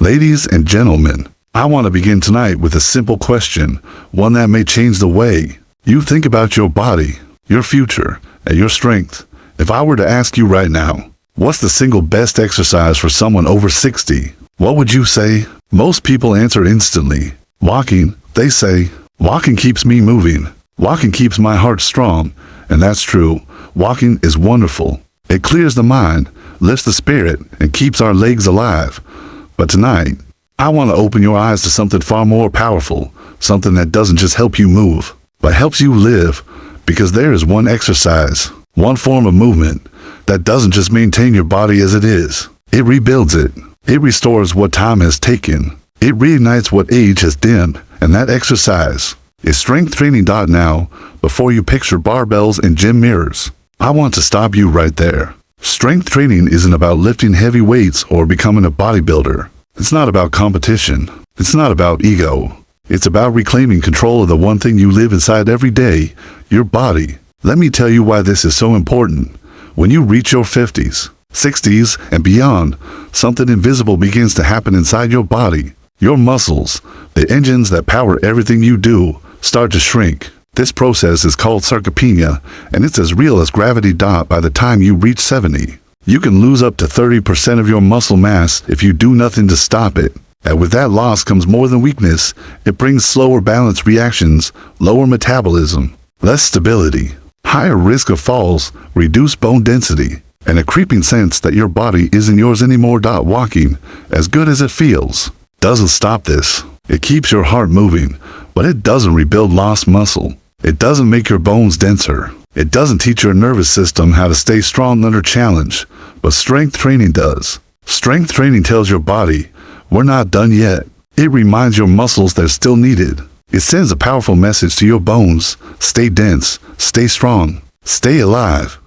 Ladies and gentlemen, I want to begin tonight with a simple question, one that may change the way you think about your body, your future, and your strength. If I were to ask you right now, what's the single best exercise for someone over 60? What would you say? Most people answer instantly. Walking. They say, walking keeps me moving. Walking keeps my heart strong. And that's true. Walking is wonderful. It clears the mind, lifts the spirit, and keeps our legs alive. But tonight, I want to open your eyes to something far more powerful, something that doesn't just help you move, but helps you live, because there is one exercise, one form of movement, that doesn't just maintain your body as it is. It rebuilds it. It restores what time has taken. It reignites what age has dimmed, and that exercise is strength training. Now, before you picture barbells and gym mirrors, I want to stop you right there. Strength training isn't about lifting heavy weights or becoming a bodybuilder. It's not about competition. It's not about ego. It's about reclaiming control of the one thing you live inside every day, your body. Let me tell you why this is so important. When you reach your 50s, 60s, and beyond, something invisible begins to happen inside your body. Your muscles, the engines that power everything you do, start to shrink. This process is called sarcopenia, and it's as real as gravity. By the time you reach 70, you can lose up to 30% of your muscle mass if you do nothing to stop it. And with that loss comes more than weakness. It brings slower balance reactions, lower metabolism, less stability, higher risk of falls, reduced bone density, and a creeping sense that your body isn't yours anymore. Walking, as good as it feels, doesn't stop this. It keeps your heart moving, but it doesn't rebuild lost muscle. It doesn't make your bones denser. It doesn't teach your nervous system how to stay strong under challenge, but strength training does. Strength training tells your body, we're not done yet. It reminds your muscles they're still needed. It sends a powerful message to your bones, stay dense, stay strong, stay alive.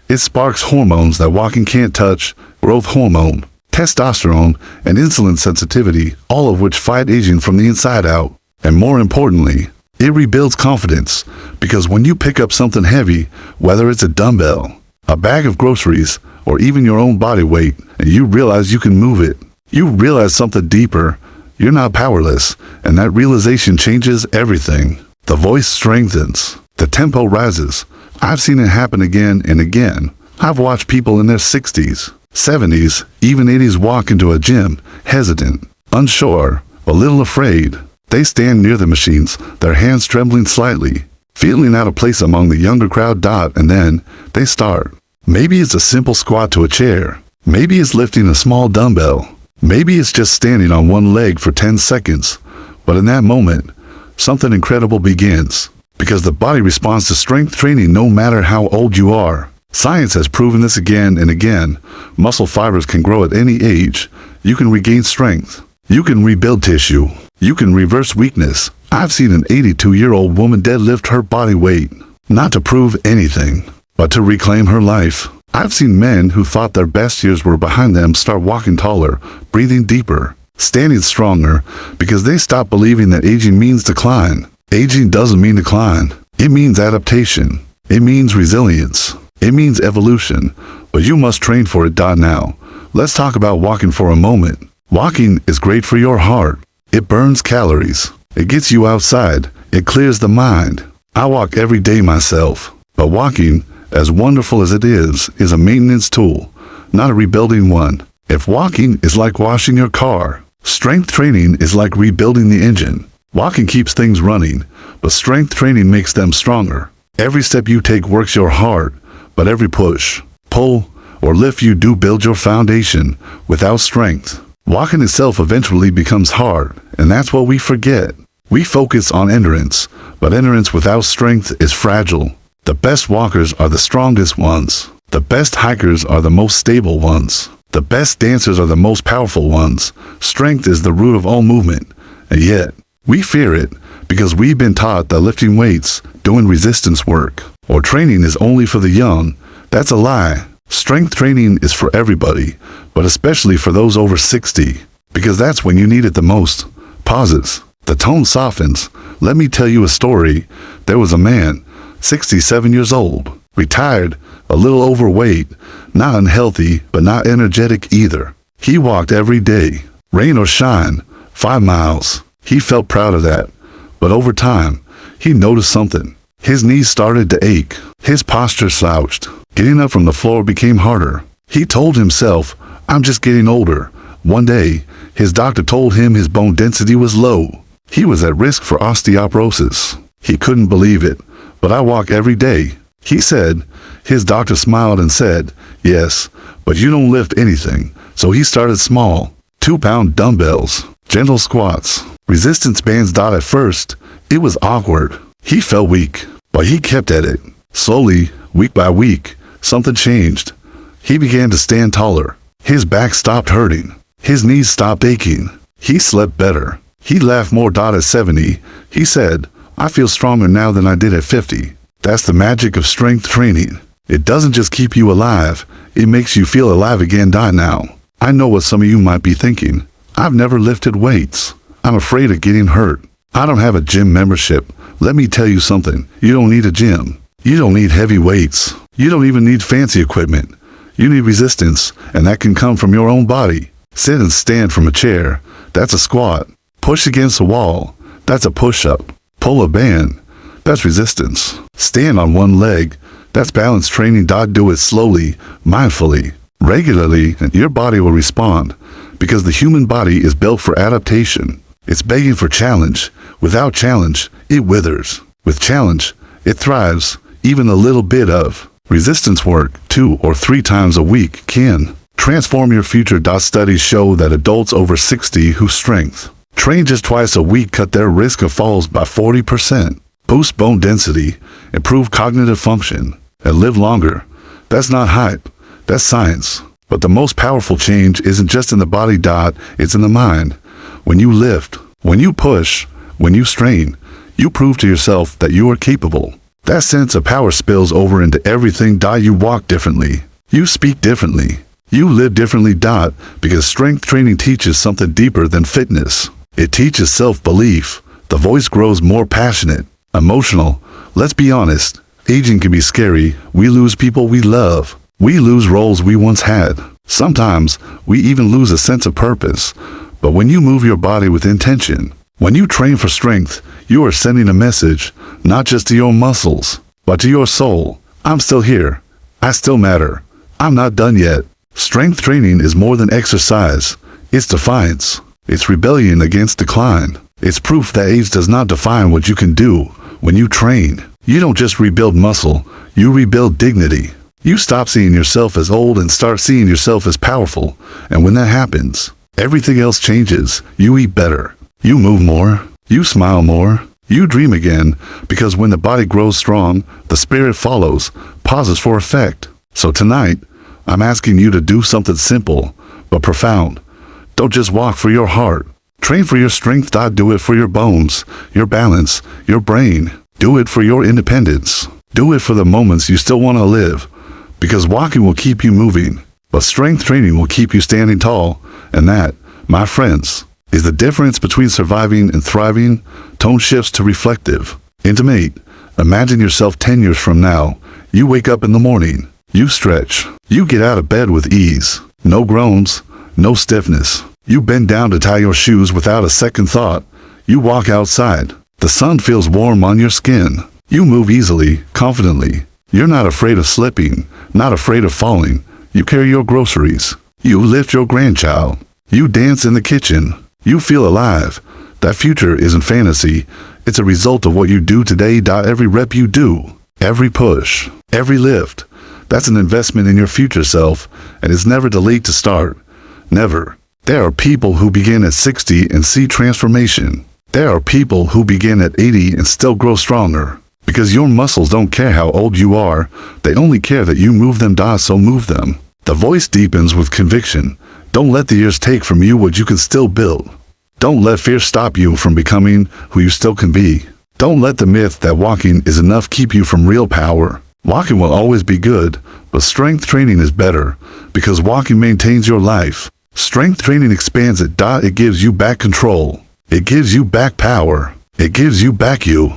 It sparks hormones that walking can't touch, growth hormone, testosterone, and insulin sensitivity, all of which fight aging from the inside out. And more importantly, it rebuilds confidence, because when you pick up something heavy, whether it's a dumbbell, a bag of groceries, or even your own body weight, and you realize you can move it, you realize something deeper. You're not powerless, and that realization changes everything. The voice strengthens. The tempo rises. I've seen it happen again and again. I've watched people in their 60s, 70s, even 80s walk into a gym, hesitant, unsure, a little afraid. They stand near the machines, their hands trembling slightly, feeling out of place among the younger crowd. And then they start. Maybe it's a simple squat to a chair. Maybe it's lifting a small dumbbell. Maybe it's just standing on one leg for 10 seconds. But in that moment, something incredible begins, because the body responds to strength training no matter how old you are. Science has proven this again and again. Muscle fibers can grow at any age. You can regain strength. You can rebuild tissue. You can reverse weakness. I've seen an 82-year-old woman deadlift her body weight, not to prove anything, but to reclaim her life. I've seen men who thought their best years were behind them start walking taller, breathing deeper, standing stronger, because they stopped believing that aging means decline. Aging doesn't mean decline. It means adaptation. It means resilience. It means evolution. But you must train for it. Now, let's talk about walking for a moment. Walking is great for your heart. It burns calories. It gets you outside. It clears the mind. I walk every day myself. But walking, as wonderful as it is a maintenance tool, not a rebuilding one. If walking is like washing your car, strength training is like rebuilding the engine. Walking keeps things running, but strength training makes them stronger. Every step you take works your heart, but every push, pull, or lift you do build your foundation. Without strength, walking itself eventually becomes hard, and that's what we forget. We focus on endurance, but endurance without strength is fragile. The best walkers are the strongest ones. The best hikers are the most stable ones. The best dancers are the most powerful ones. Strength is the root of all movement, and yet we fear it because we've been taught that lifting weights, doing resistance work, or training is only for the young. That's a lie. Strength training is for everybody, but especially for those over 60, because that's when you need it the most. Pauses. The tone softens. Let me tell you a story. There was a man, 67 years old, retired, a little overweight, not unhealthy, but not energetic either. He walked every day, Rain or shine, 5 miles. He felt proud of that. But over time, he noticed something. His knees started to ache. His posture slouched. Getting up from the floor became harder. He told himself, I'm just getting older. One day, his doctor told him his bone density was low. He was at risk for osteoporosis. He couldn't believe it. But I walk every day, he said. His doctor smiled and said, yes, but you don't lift anything. So he started small. 2-pound dumbbells, gentle squats, resistance bands. At first, it was awkward. He felt weak, but he kept at it. Slowly, week by week, something changed. He began to stand taller. His back stopped hurting. His knees stopped aching. He slept better. He laughed more. At 70, he said, I feel stronger now than I did at 50. That's the magic of strength training. It doesn't just keep you alive, it makes you feel alive again. Now, I know what some of you might be thinking. I've never lifted weights. I'm afraid of getting hurt. I don't have a gym membership. Let me tell you something. You don't need a gym. You don't need heavy weights. You don't even need fancy equipment. You need resistance, and that can come from your own body. Sit and stand from a chair. That's a squat. Push against a wall. That's a push-up. Pull a band. That's resistance. Stand on one leg. That's balance training. Do it slowly, mindfully, regularly, and your body will respond. Because the human body is built for adaptation. It's begging for challenge. Without challenge, it withers. With challenge, it thrives. Even a little bit of resistance work 2 or 3 times a week can transform your future. Studies show that adults over 60 whose strength train just twice a week cut their risk of falls by 40%, boost bone density, improve cognitive function, and live longer. That's not hype, that's science. But the most powerful change isn't just in the body. It's in the mind. When you lift, when you push, when you strain, you prove to yourself that you are capable. That sense of power spills over into everything. You walk differently. You speak differently. You live differently. Because strength training teaches something deeper than fitness. It teaches self-belief. The voice grows more passionate, emotional. Let's be honest. Aging can be scary. We lose people we love. We lose roles we once had. Sometimes, we even lose a sense of purpose. But when you move your body with intention, when you train for strength, you are sending a message, not just to your muscles, but to your soul. I'm still here. I still matter. I'm not done yet. Strength training is more than exercise. It's defiance. It's rebellion against decline. It's proof that age does not define what you can do. When you train, you don't just rebuild muscle, you rebuild dignity. You stop seeing yourself as old and start seeing yourself as powerful. And when that happens, everything else changes. You eat better. You move more. You smile more. You dream again. Because when the body grows strong, the spirit follows, pauses for effect. So tonight, I'm asking you to do something simple, but profound. Don't just walk for your heart. Train for your strength. Do it for your bones, your balance, your brain. Do it for your independence. Do it for the moments you still want to live. Because walking will keep you moving, but strength training will keep you standing tall. And that, my friends, is the difference between surviving and thriving. Tone shifts to reflective, intimate. Imagine yourself 10 years from now. You wake up in the morning. You stretch. You get out of bed with ease. No groans, no stiffness. You bend down to tie your shoes without a second thought. You walk outside. The sun feels warm on your skin. You move easily, confidently. You're not afraid of slipping, not afraid of falling. You carry your groceries. You lift your grandchild. You dance in the kitchen. You feel alive. That future isn't fantasy. It's a result of what you do today. Every rep you do, every push, every lift, that's an investment in your future self, and it's never too late to start. Never. There are people who begin at 60 and see transformation. There are people who begin at 80 and still grow stronger. Because your muscles don't care how old you are, they only care that you move them. So move them. The voice deepens with conviction. Don't let the years take from you what you can still build. Don't let fear stop you from becoming who you still can be. Don't let the myth that walking is enough keep you from real power. Walking will always be good, but strength training is better, because walking maintains your life. Strength training expands it. It gives you back control. It gives you back power. It gives you back you.